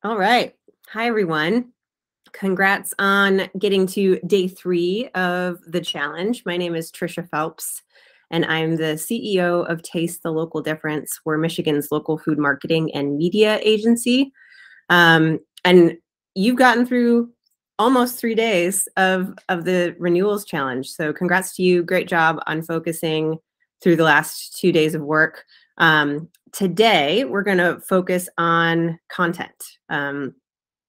All right. Hi, everyone. Congrats on getting to day 3 of the challenge. My name is Trisha Phelps, and I'm the CEO of Taste the Local Difference. We're Michigan's local food marketing and media agency. And you've gotten through almost 3 days of the Renewals challenge. So congrats to you. Great job on focusing through the last 2 days of work. Today, we're going to focus on content,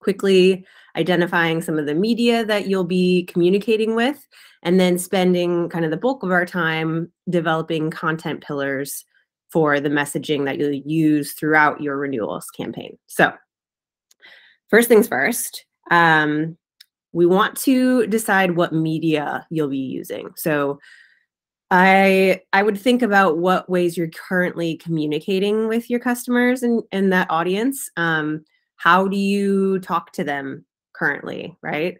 quickly identifying some of the media that you'll be communicating with, and then spending kind of the bulk of our time developing content pillars for the messaging that you'll use throughout your renewals campaign. So first things first, we want to decide what media you'll be using. So I would think about what ways you're currently communicating with your customers and that audience. How do you talk to them currently, right?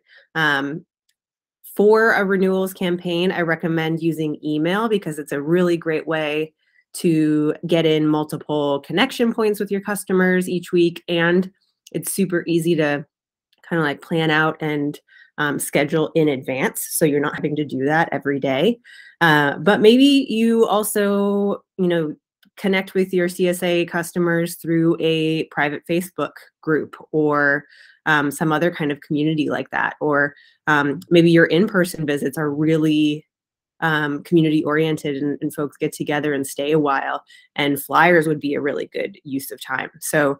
For a renewals campaign, I recommend using email because it's a really great way to get in multiple connection points with your customers each week. And it's super easy to kind of like plan out and schedule in advance. So you're not having to do that every day. But maybe you also, connect with your CSA customers through a private Facebook group or some other kind of community like that. Or maybe your in-person visits are really community oriented and folks get together and stay a while, and flyers would be a really good use of time. So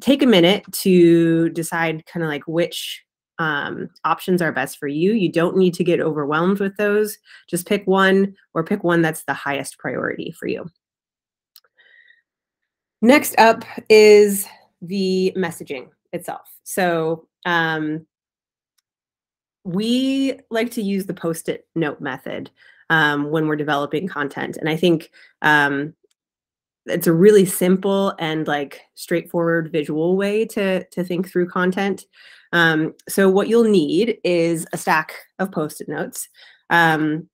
take a minute to decide kind of like which options are best for you. You don't need to get overwhelmed with those. Just pick one, or pick one that's the highest priority for you. Next up is the messaging itself. So we like to use the Post-it note method when we're developing content. And I think it's a really simple and like straightforward visual way to think through content. So what you'll need is a stack of Post-it notes, and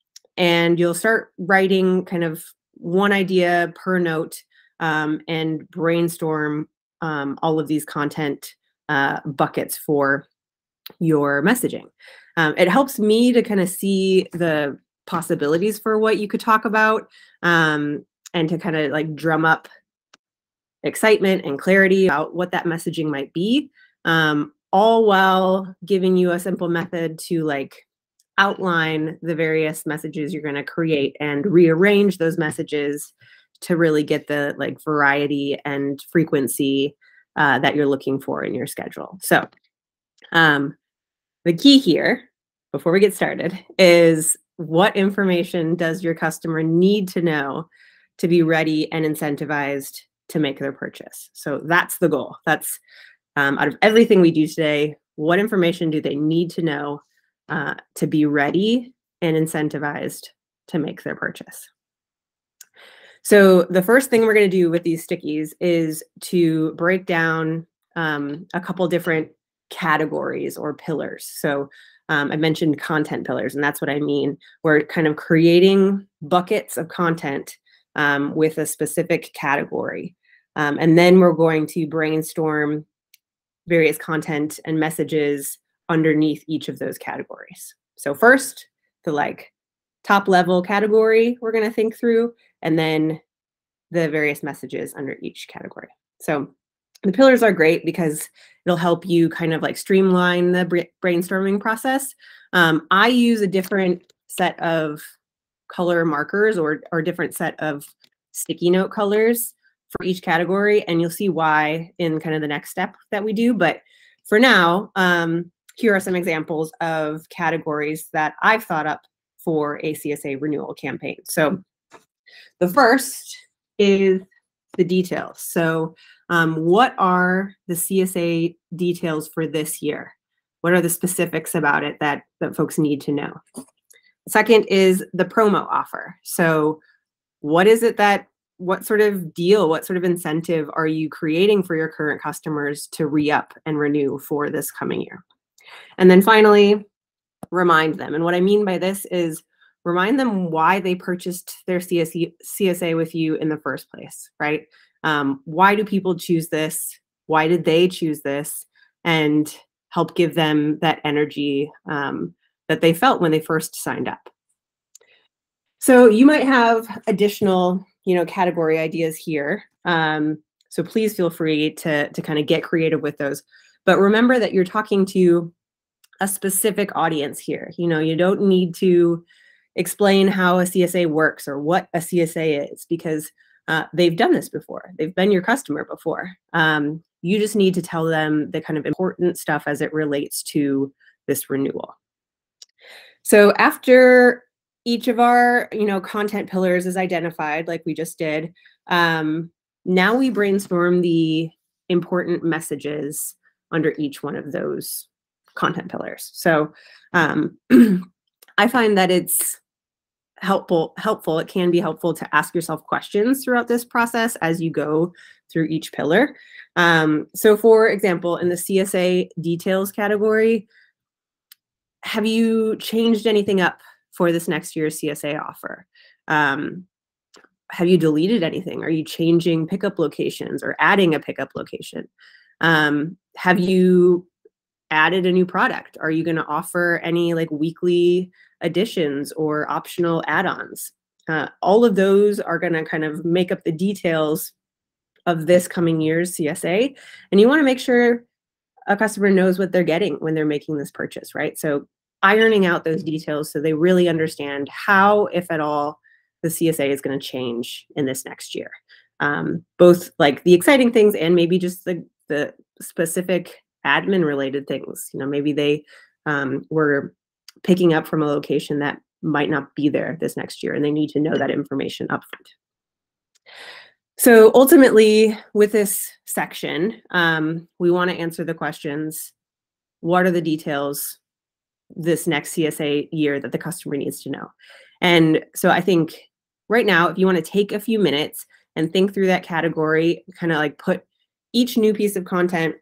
you'll start writing kind of one idea per note and brainstorm all of these content buckets for your messaging. It helps me to kind of see the possibilities for what you could talk about, and to kind of like drum up excitement and clarity about what that messaging might be, all while giving you a simple method to like outline the various messages you're going to create and rearrange those messages to really get the like variety and frequency that you're looking for in your schedule. So the key here, before we get started, is what information does your customer need to know to be ready and incentivized to make their purchase? So that's the goal. That's out of everything we do today, what information do they need to know to be ready and incentivized to make their purchase? So the first thing we're going to do with these stickies is to break down a couple different categories or pillars. So I mentioned content pillars, and that's what I mean. We're kind of creating buckets of content with a specific category. And then we're going to brainstorm various content and messages underneath each of those categories. So first, the like top level category we're going to think through, and then the various messages under each category. So the pillars are great because it'll help you kind of like streamline the brainstorming process. I use a different set of color markers or different set of sticky note colors for each category, and you'll see why in kind of the next step that we do. But for now, here are some examples of categories that I've thought up for a CSA renewal campaign. So the first is the details. So what are the CSA details for this year? What are the specifics about it that folks need to know? Second is the promo offer. So what is it what sort of deal, what sort of incentive are you creating for your current customers to re-up and renew for this coming year? And then finally, remind them. And what I mean by this is remind them why they purchased their CSA with you in the first place, right? Why do people choose this? Why did they choose this? And help give them that energy that they felt when they first signed up. So you might have additional, category ideas here. So please feel free to kind of get creative with those. But remember that you're talking to a specific audience here. You don't need to explain how a CSA works or what a CSA is, because they've done this before. They've been your customer before. You just need to tell them the kind of important stuff as it relates to this renewal. So after each of our, content pillars is identified, like we just did, now we brainstorm the important messages under each one of those content pillars. So I find that it's helpful. It can be helpful to ask yourself questions throughout this process as you go through each pillar. So for example, in the CSA details category, have you changed anything up for this next year's CSA offer? Have you deleted anything? Are you changing pickup locations or adding a pickup location? Have you added a new product? Are you going to offer any like weekly additions or optional add-ons? All of those are going to kind of make up the details of this coming year's CSA. And you want to make sure a customer knows what they're getting when they're making this purchase, right? So ironing out those details so they really understand how, if at all, the CSA is going to change in this next year. Both like the exciting things and maybe just the specific admin related things. Maybe they were picking up from a location that might not be there this next year, and they need to know that information upfront. So ultimately, with this section, we want to answer the questions: what are the details this next CSA year that the customer needs to know? And so I think right now, if you want to take a few minutes and think through that category, kind of like put each new piece of content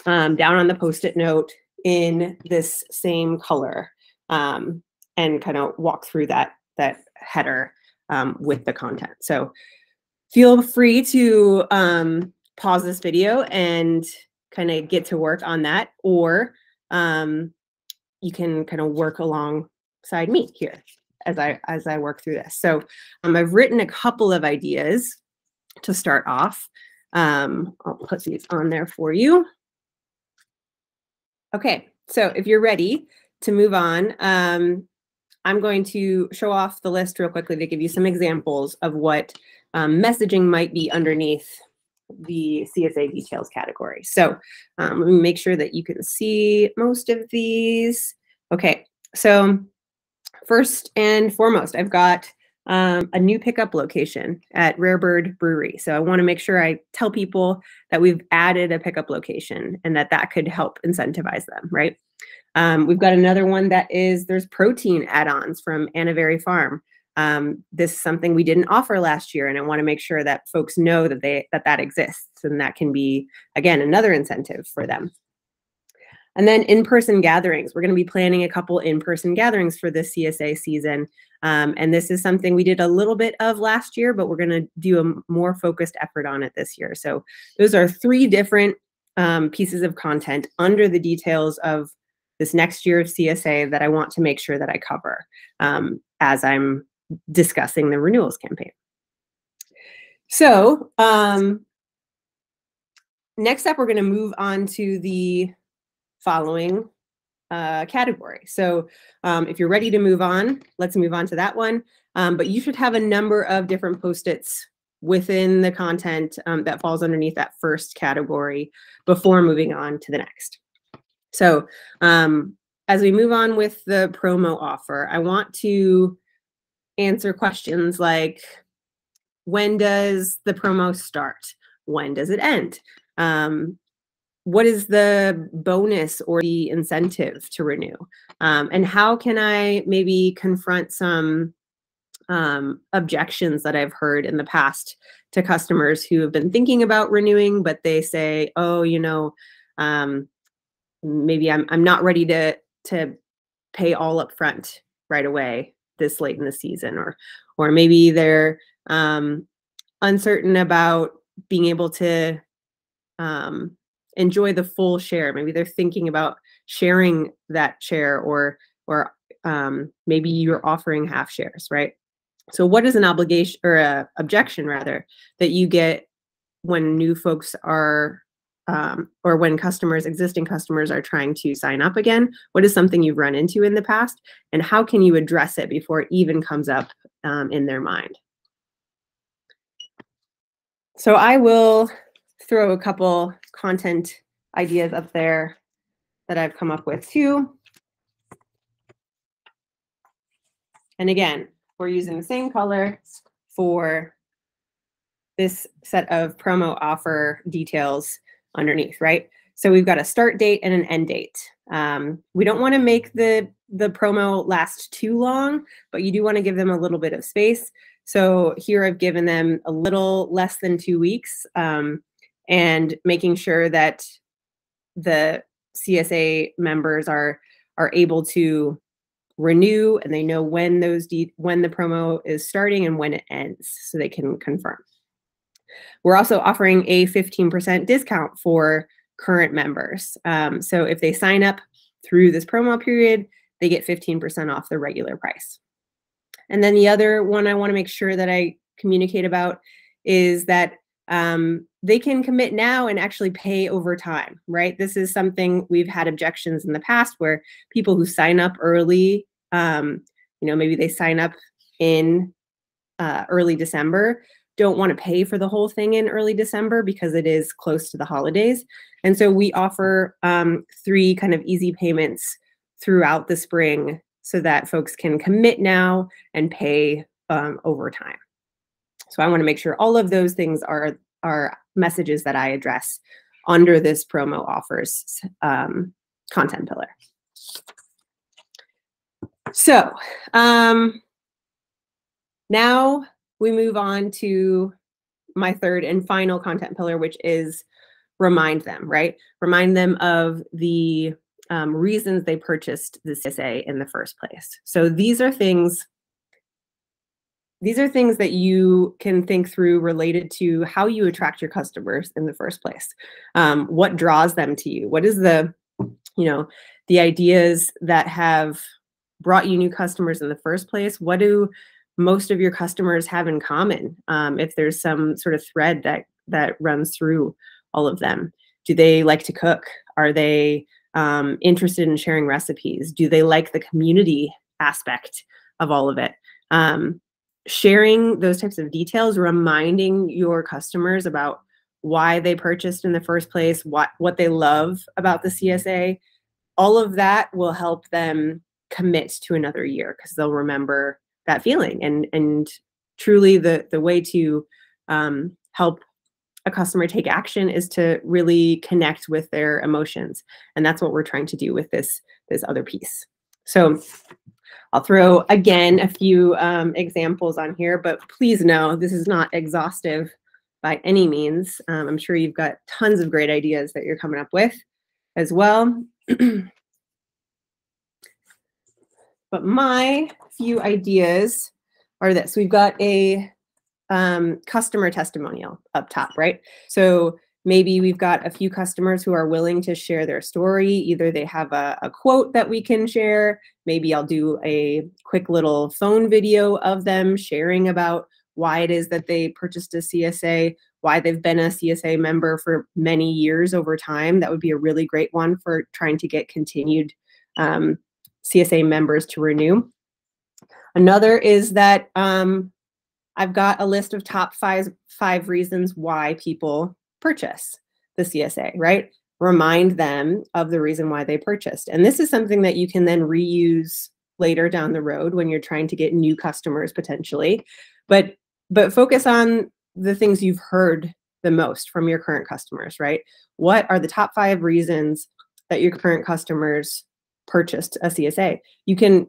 down on the Post-it note in this same color, and kind of walk through that header with the content. So feel free to pause this video and kind of get to work on that, or you can kind of work alongside me here as I work through this. So I've written a couple of ideas to start off. I'll put these on there for you. Okay, so if you're ready to move on, I'm going to show off the list real quickly to give you some examples of what messaging might be underneath the CSA details category. So let me make sure that you can see most of these. Okay, so first and foremost, I've got a new pickup location at Rare Bird Brewery. So I want to make sure I tell people that we've added a pickup location and that could help incentivize them, right? We've got another one there's protein add-ons from Anavari Farm. This is something we didn't offer last year, and I want to make sure that folks know that that exists, and that can be, again, another incentive for them. And then in-person gatherings. We're going to be planning a couple in-person gatherings for this CSA season. And this is something we did a little bit of last year, but we're going to do a more focused effort on it this year. So those are 3 different pieces of content under the details of this next year of CSA that I want to make sure that I cover as I'm discussing the renewals campaign. So next up, we're going to move on to the following category. So if you're ready to move on, let's move on to that one. But you should have a number of different Post-its within the content that falls underneath that first category before moving on to the next. So as we move on with the promo offer, I want to answer questions like, when does the promo start? When does it end? What is the bonus or the incentive to renew? And how can I maybe confront some objections that I've heard in the past to customers who have been thinking about renewing, but they say, oh, maybe I'm not ready to pay all up front right away this late in the season, or maybe they're uncertain about being able to enjoy the full share. Maybe they're thinking about sharing that share, or maybe you're offering half shares, right? So what is an obligation, or a objection rather, that you get when new folks are, or when existing customers are trying to sign up again? What is something you've run into in the past, and how can you address it before it even comes up in their mind? So I will throw a couple content ideas up there that I've come up with too. And again, we're using the same color for this set of promo offer details underneath, right? So we've got a start date and an end date. We don't want to make the promo last too long, but you do want to give them a little bit of space. So here I've given them a little less than 2 weeks, and making sure that the CSA members are able to renew, and they know when when the promo is starting and when it ends, so they can confirm. We're also offering a 15% discount for current members. So if they sign up through this promo period, they get 15% off the regular price. And then the other one I want to make sure that I communicate about is that they can commit now and actually pay over time, right? This is something we've had objections in the past, where people who sign up early, maybe they sign up in early December, don't want to pay for the whole thing in early December because it is close to the holidays. And so we offer 3 kind of easy payments throughout the spring so that folks can commit now and pay over time. So I want to make sure all of those things are messages that I address under this promo offers content pillar. So now we move on to my third and final content pillar, which is remind them, right? Remind them of the reasons they purchased the CSA in the first place. So these are things that you can think through related to how you attract your customers in the first place. What draws them to you? What is the ideas that have brought you new customers in the first place? What do most of your customers have in common? If there's some sort of thread that runs through all of them. Do they like to cook? Are they interested in sharing recipes? Do they like the community aspect of all of it? Sharing those types of details, reminding your customers about why they purchased in the first place, what they love about the CSA, all of that will help them commit to another year because they'll remember that feeling. And truly the way to help a customer take action is to really connect with their emotions. And that's what we're trying to do with this other piece. So I'll throw, again, a few examples on here, but please know this is not exhaustive by any means. I'm sure you've got tons of great ideas that you're coming up with as well. But my few ideas are this. We've got a customer testimonial up top, right? So maybe we've got a few customers who are willing to share their story. Either they have a quote that we can share. Maybe I'll do a quick little phone video of them sharing about why it is that they purchased a CSA, why they've been a CSA member for many years over time. That would be a really great one for trying to get continued CSA members to renew. Another is that I've got a list of top five reasons why people purchase the CSA, right? Remind them of the reason why they purchased. And this is something that you can then reuse later down the road when you're trying to get new customers potentially. But focus on the things you've heard the most from your current customers, right? What are the top 5 reasons that your current customers purchased a CSA? You can,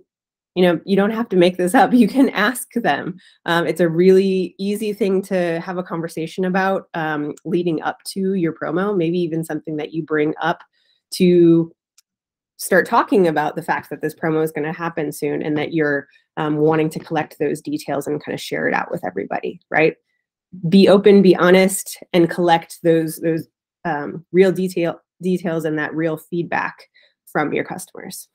you don't have to make this up. You can ask them. It's a really easy thing to have a conversation about leading up to your promo, maybe even something that you bring up to start talking about the fact that this promo is going to happen soon and that you're wanting to collect those details and kind of share it out with everybody, right? Be open, be honest, and collect those real details and that real feedback from your customers.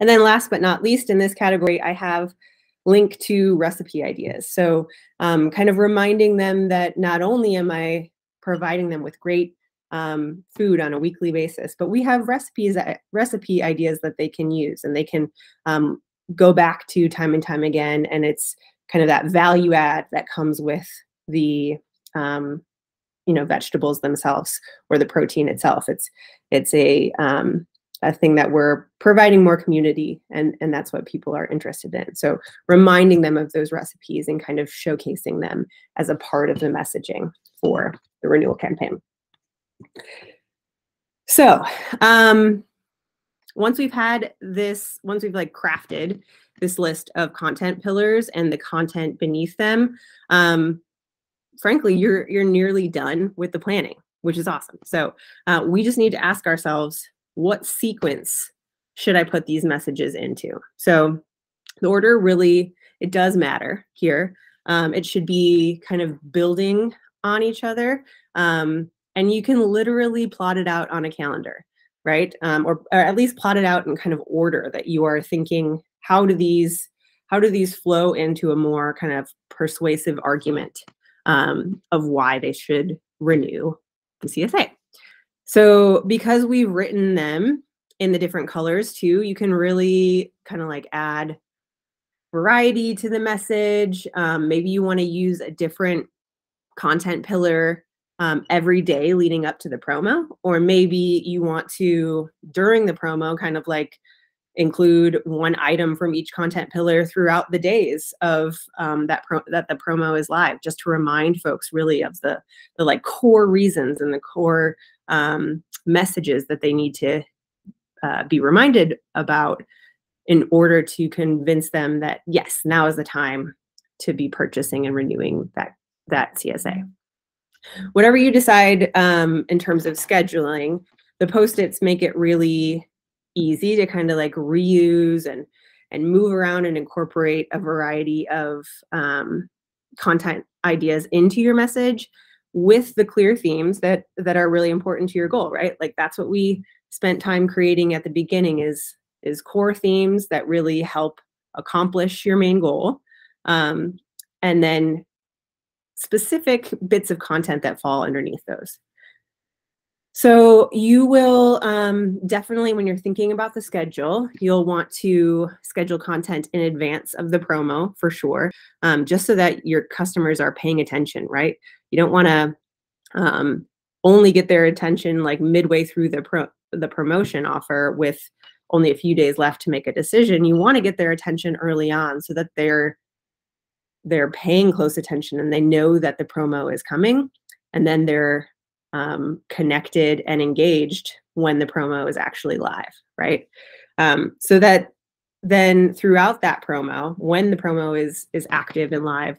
And then last but not least, in this category, I have link to recipe ideas. So kind of reminding them that not only am I providing them with great food on a weekly basis, but we have recipe ideas that they can use and they can go back to time and time again. And it's kind of that value add that comes with the vegetables themselves or the protein itself. It's a thing that we're providing more community, and that's what people are interested in. So reminding them of those recipes and kind of showcasing them as a part of the messaging for the renewal campaign. So once we've like crafted this list of content pillars and the content beneath them, frankly, you're nearly done with the planning, which is awesome. So we just need to ask ourselves, what sequence should I put these messages into? So the order really, it does matter here. It should be kind of building on each other. And you can literally plot it out on a calendar, right? Or at least plot it out in kind of order that you are thinking, how do these flow into a more kind of persuasive argument of why they should renew the CSA? So because we've written them in the different colors too, you can really kind of like add variety to the message. Maybe you want to use a different content pillar every day leading up to the promo, or maybe you want to, during the promo, kind of like include one item from each content pillar throughout the days of that the promo is live, just to remind folks really of the like core reasons and the core messages that they need to be reminded about in order to convince them that, yes, now is the time to be purchasing and renewing that CSA. Whatever you decide in terms of scheduling, the Post-its make it really easy to kind of like reuse and move around and incorporate a variety of content ideas into your message with the clear themes that are really important to your goal, right? Like that's what we spent time creating at the beginning is core themes that really help accomplish your main goal. And then specific bits of content that fall underneath those. So you will definitely, when you're thinking about the schedule, you'll want to schedule content in advance of the promo for sure, just so that your customers are paying attention, right? You don't want to only get their attention like midway through the promotion offer with only a few days left to make a decision. You want to get their attention early on so that they're paying close attention and they know that the promo is coming, and then they're connected and engaged when the promo is actually live, right? So that then throughout that promo, when the promo is active and live,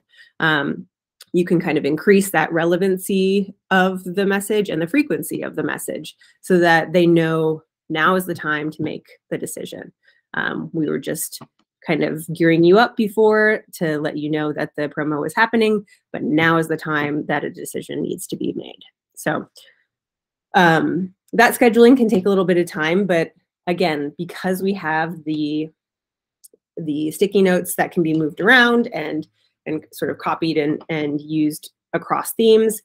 you can kind of increase that relevancy of the message and the frequency of the message so that they know now is the time to make the decision. We were just kind of gearing you up before to let you know that the promo is happening, but now is the time that a decision needs to be made. So that scheduling can take a little bit of time, but again, because we have the sticky notes that can be moved around and sort of copied and used across themes,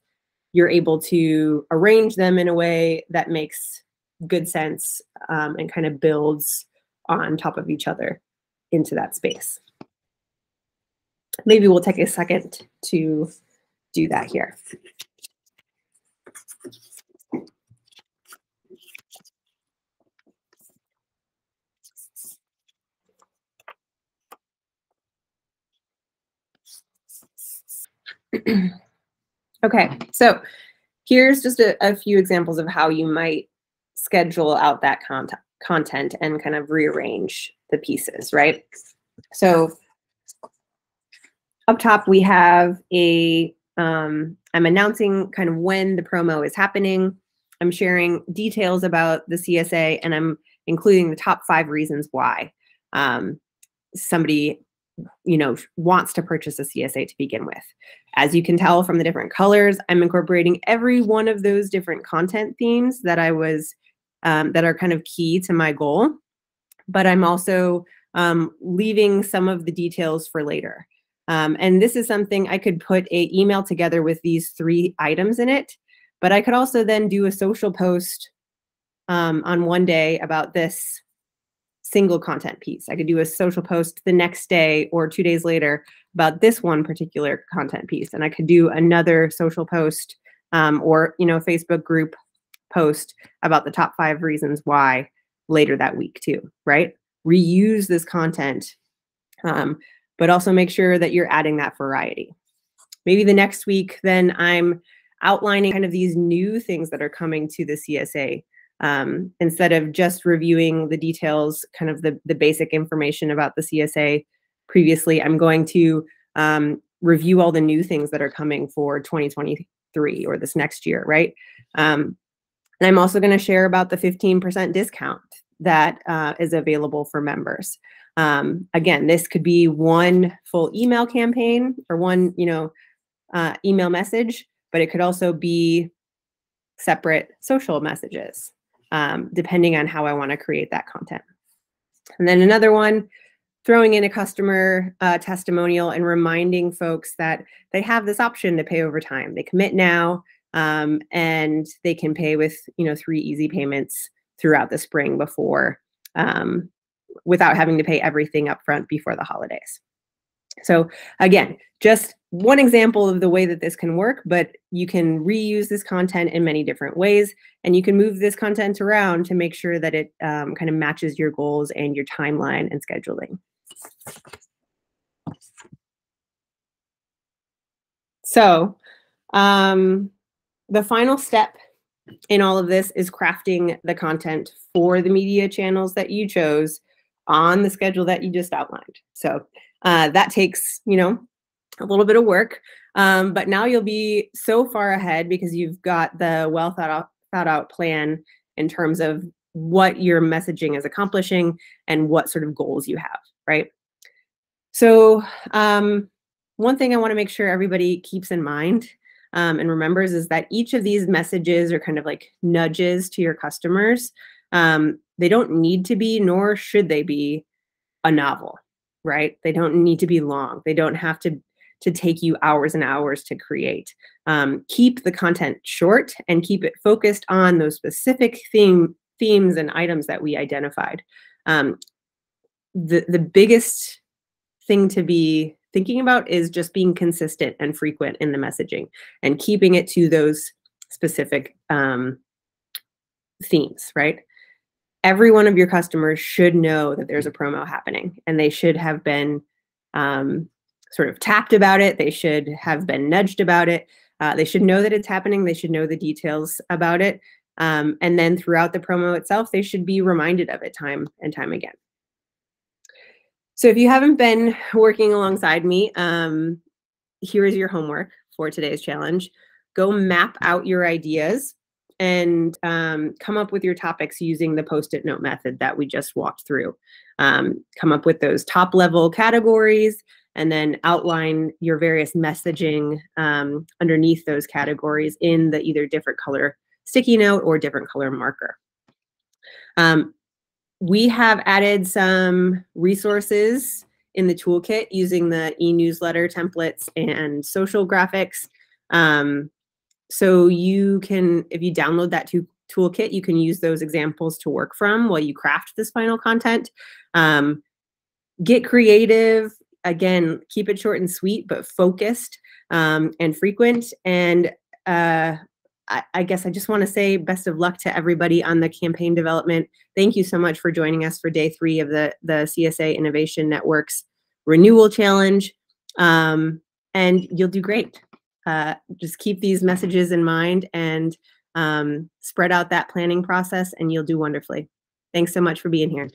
you're able to arrange them in a way that makes good sense and kind of builds on top of each other into that space. Maybe we'll take a second to do that here. Okay, so here's just a few examples of how you might schedule out that content and kind of rearrange the pieces, right? So up top, we have I'm announcing kind of when the promo is happening. I'm sharing details about the CSA, and I'm including the top 5 reasons why somebody wants to purchase a CSA to begin with. As you can tell from the different colors, I'm incorporating every one of those different content themes that that are kind of key to my goal, but I'm also leaving some of the details for later. And this is something I could put an email together with these 3 items in it, but I could also then do a social post on one day about this single content piece. I could do a social post the next day or 2 days later about this one particular content piece. And I could do another social post or Facebook group post about the top 5 reasons why later that week too, right? Reuse this content, but also make sure that you're adding that variety. Maybe the next week, then I'm outlining kind of these new things that are coming to the CSA. Instead of just reviewing the details, kind of the basic information about the CSA previously, I'm going to review all the new things that are coming for 2023 or this next year, right? And I'm also going to share about the 15% discount that is available for members. Again, this could be one full email campaign or one email message, but it could also be separate social messages, depending on how I want to create that content. And then another one, throwing in a customer testimonial and reminding folks that they have this option to pay over time. They commit now, and they can pay with 3 easy payments throughout the spring before, without having to pay everything up front before the holidays. So again, just one example of the way that this can work, but you can reuse this content in many different ways, and you can move this content around to make sure that it kind of matches your goals and your timeline and scheduling. So the final step in all of this is crafting the content for the media channels that you chose on the schedule that you just outlined. So that takes, a little bit of work, but now you'll be so far ahead because you've got the well thought out plan in terms of what your messaging is accomplishing and what sort of goals you have, right? So one thing I want to make sure everybody keeps in mind and remembers is that each of these messages are kind of like nudges to your customers. They don't need to be, nor should they be, a novel, right? They don't need to be long. They don't have to take you hours and hours to create. Keep the content short and keep it focused on those specific themes and items that we identified. The biggest thing to be thinking about is just being consistent and frequent in the messaging and keeping it to those specific themes, right? Every one of your customers should know that there's a promo happening, and they should have been sort of tapped about it. They should have been nudged about it. They should know that it's happening. They should know the details about it. And then throughout the promo itself, they should be reminded of it time and time again. So if you haven't been working alongside me, here is your homework for today's challenge. Go map out your ideas and come up with your topics using the Post-it note method that we just walked through. Come up with those top level categories and then outline your various messaging underneath those categories in the either different color sticky note or different color marker. We have added some resources in the toolkit using the e-newsletter templates and social graphics. So you can, if you download that toolkit, you can use those examples to work from while you craft this final content. Get creative. Again, keep it short and sweet, but focused and frequent. And I guess I just want to say best of luck to everybody on the campaign development. Thank you so much for joining us for day 3 of the CSA Innovation Network's Renewal Challenge. And you'll do great. Just keep these messages in mind and spread out that planning process, and you'll do wonderfully. Thanks so much for being here.